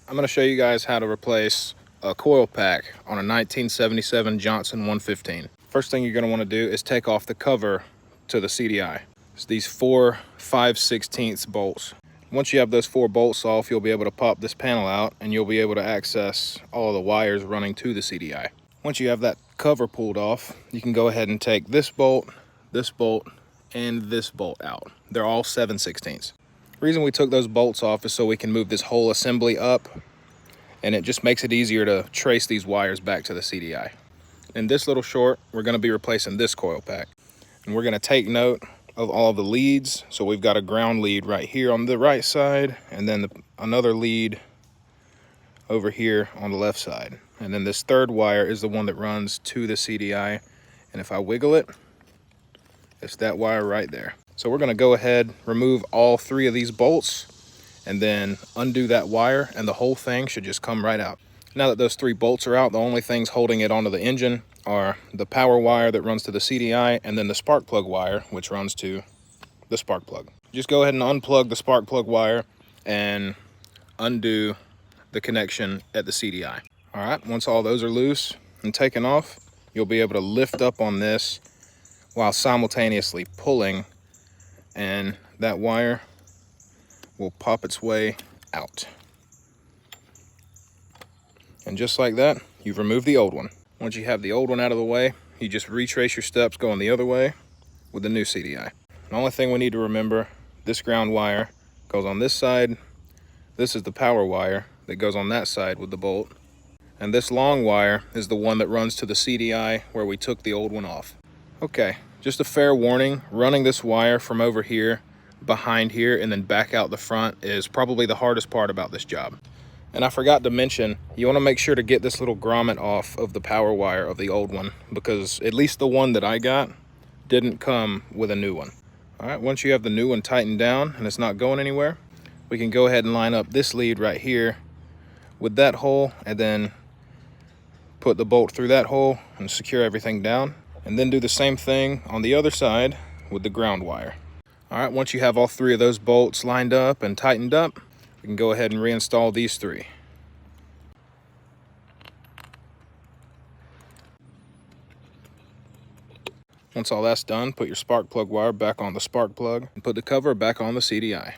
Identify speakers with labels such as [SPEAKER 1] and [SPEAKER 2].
[SPEAKER 1] I'm going to show you guys how to replace a coil pack on a 1977 Johnson 115. First thing you're going to want to do is take off the cover to the CDI. It's these 4 5/16 bolts. Once you have those 4 bolts off, you'll be able to pop this panel out and you'll be able to access all of the wires running to the CDI. Once you have that cover pulled off, you can go ahead and take this bolt, and this bolt out. They're all 7/16. The reason we took those bolts off is so we can move this whole assembly up, and it just makes it easier to trace these wires back to the CDI. In this little short, we're going to be replacing this coil pack, and we're going to take note of all of the leads. So we've got a ground lead right here on the right side, and then another lead over here on the left side, and then this third wire is the one that runs to the CDI, and if I wiggle it, it's that wire right there. So we're going to go ahead, remove all 3 of these bolts, and then undo that wire, and the whole thing should just come right out. Now that those 3 bolts are out, the only things holding it onto the engine are the power wire that runs to the CDI, and then the spark plug wire, which runs to the spark plug. Just go ahead and unplug the spark plug wire and undo the connection at the CDI. All right, once all those are loose and taken off, you'll be able to lift up on this while simultaneously pulling, and that wire will pop its way out. And just like that, you've removed the old one. Once you have the old one out of the way, you just retrace your steps going the other way with the new CDI. The only thing we need to remember, this ground wire goes on this side. This is the power wire that goes on that side with the bolt. And this long wire is the one that runs to the CDI where we took the old one off. Okay, just a fair warning, running this wire from over here, behind here, and then back out the front is probably the hardest part about this job. And I forgot to mention, you want to make sure to get this little grommet off of the power wire of the old one, because at least the one that I got didn't come with a new one. All right, once you have the new one tightened down and it's not going anywhere, we can go ahead and line up this lead right here with that hole, and then put the bolt through that hole and secure everything down, and then do the same thing on the other side with the ground wire. All right, once you have all 3 of those bolts lined up and tightened up, we can go ahead and reinstall these 3. Once all that's done, put your spark plug wire back on the spark plug and put the cover back on the CDI.